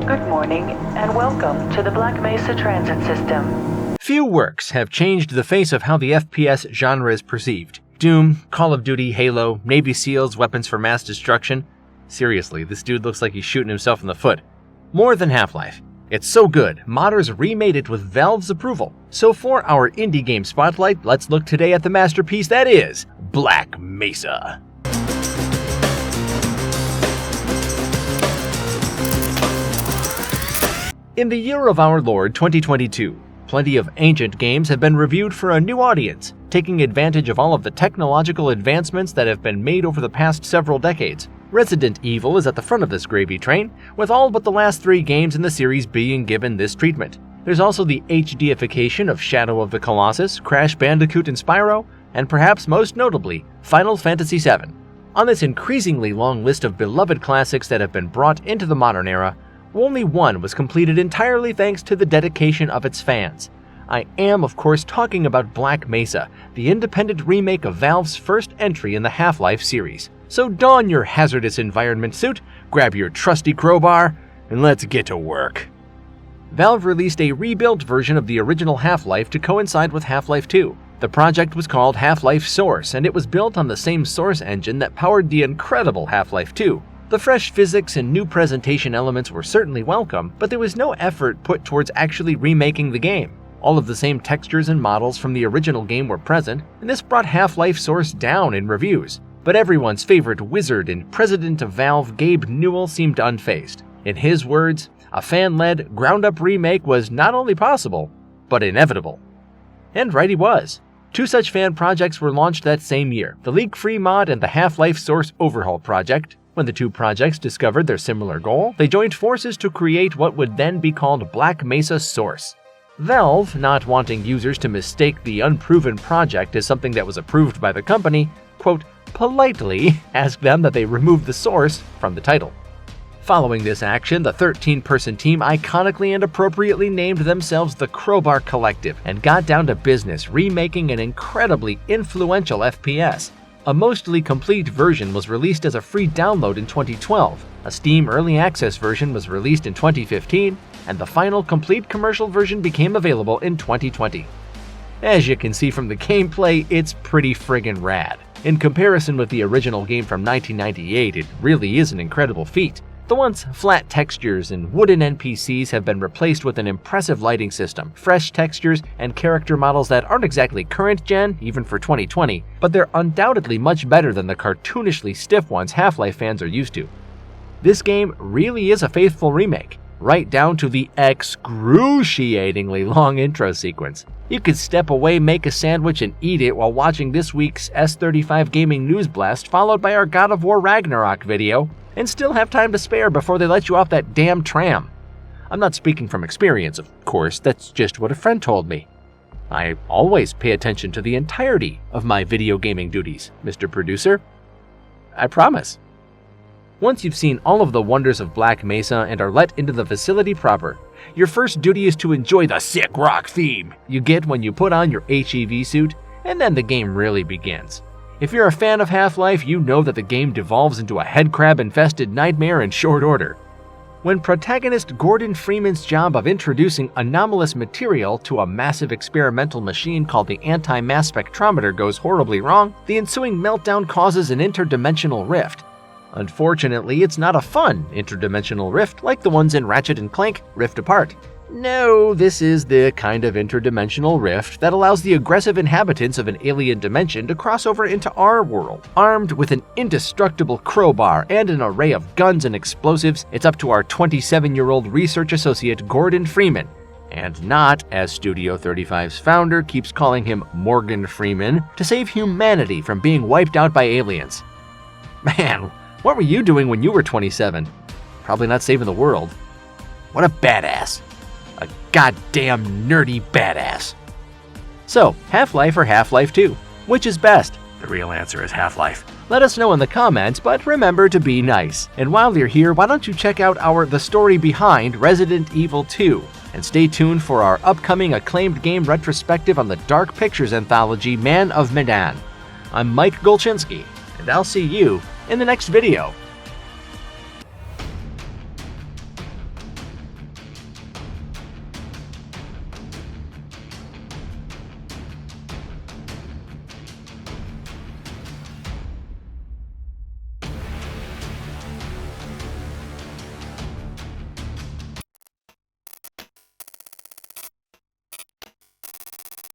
Good morning, and welcome to the Black Mesa Transit System. Few works have changed the face of how the FPS genre is perceived. Doom, Call of Duty, Halo, Navy SEALs, weapons for mass destruction. Seriously, this dude looks like he's shooting himself in the foot. More than Half-Life. It's so good, modders remade it with Valve's approval. So for our indie game spotlight, let's look today at the masterpiece that is Black Mesa. In the year of our Lord 2022, plenty of ancient games have been reviewed for a new audience, taking advantage of all of the technological advancements that have been made over the past several decades. Resident Evil is at the front of this gravy train, with all but the last 3 games in the series being given this treatment. There's also the HDification of Shadow of the Colossus, Crash Bandicoot and Spyro, and perhaps most notably, Final Fantasy VII. On this increasingly long list of beloved classics that have been brought into the modern era, only one was completed entirely thanks to the dedication of its fans. I am, of course, talking about Black Mesa, the independent remake of Valve's first entry in the Half-Life series. So don your hazardous environment suit, grab your trusty crowbar, and let's get to work. Valve released a rebuilt version of the original Half-Life to coincide with Half-Life 2. The project was called Half-Life Source, and it was built on the same source engine that powered the incredible Half-Life 2. The fresh physics and new presentation elements were certainly welcome, but there was no effort put towards actually remaking the game. All of the same textures and models from the original game were present, and this brought Half-Life Source down in reviews. But everyone's favorite wizard and president of Valve, Gabe Newell, seemed unfazed. In his words, a fan-led, ground-up remake was not only possible, but inevitable. And right he was. 2 such fan projects were launched that same year, the Leak-Free mod and the Half-Life Source Overhaul project. When the 2 projects discovered their similar goal, they joined forces to create what would then be called Black Mesa Source. Valve, not wanting users to mistake the unproven project as something that was approved by the company, quote, politely asked them that they remove the source from the title. Following this action, the 13-person team iconically and appropriately named themselves the Crowbarred Collective and got down to business remaking an incredibly influential FPS. A mostly complete version was released as a free download in 2012, a Steam Early Access version was released in 2015, and the final complete commercial version became available in 2020. As you can see from the gameplay, it's pretty friggin' rad. In comparison with the original game from 1998, it really is an incredible feat. The once flat textures and wooden NPCs have been replaced with an impressive lighting system, fresh textures, and character models that aren't exactly current-gen, even for 2020, but they're undoubtedly much better than the cartoonishly stiff ones Half-Life fans are used to. This game really is a faithful remake, right down to the excruciatingly long intro sequence. You could step away, make a sandwich, and eat it while watching this week's S35 Gaming News Blast, followed by our God of War Ragnarok video, and still have time to spare before they let you off that damn tram. I'm not speaking from experience, of course, that's just what a friend told me. I always pay attention to the entirety of my video gaming duties, Mr. Producer. I promise. Once you've seen all of the wonders of Black Mesa and are let into the facility proper, your first duty is to enjoy the sick rock theme you get when you put on your HEV suit, and then the game really begins. If you're a fan of Half-Life, you know that the game devolves into a headcrab-infested nightmare in short order. When protagonist Gordon Freeman's job of introducing anomalous material to a massive experimental machine called the Anti-Mass Spectrometer goes horribly wrong, the ensuing meltdown causes an interdimensional rift. Unfortunately, it's not a fun interdimensional rift like the ones in Ratchet & Clank Rift Apart. No, this is the kind of interdimensional rift that allows the aggressive inhabitants of an alien dimension to cross over into our world. Armed with an indestructible crowbar and an array of guns and explosives, it's up to our 27-year-old research associate Gordon Freeman, and not, as Studio 35's founder keeps calling him, Morgan Freeman, to save humanity from being wiped out by aliens. Man, what were you doing when you were 27? Probably not saving the world. What a badass. A goddamn nerdy badass. So, Half-Life or Half-Life 2? Which is best? The real answer is Half-Life. Let us know in the comments, but remember to be nice. And while you're here, why don't you check out our The Story Behind Resident Evil 2? And stay tuned for our upcoming acclaimed game retrospective on the Dark Pictures anthology Man of Medan. I'm Mike Golchinski, and I'll see you in the next video.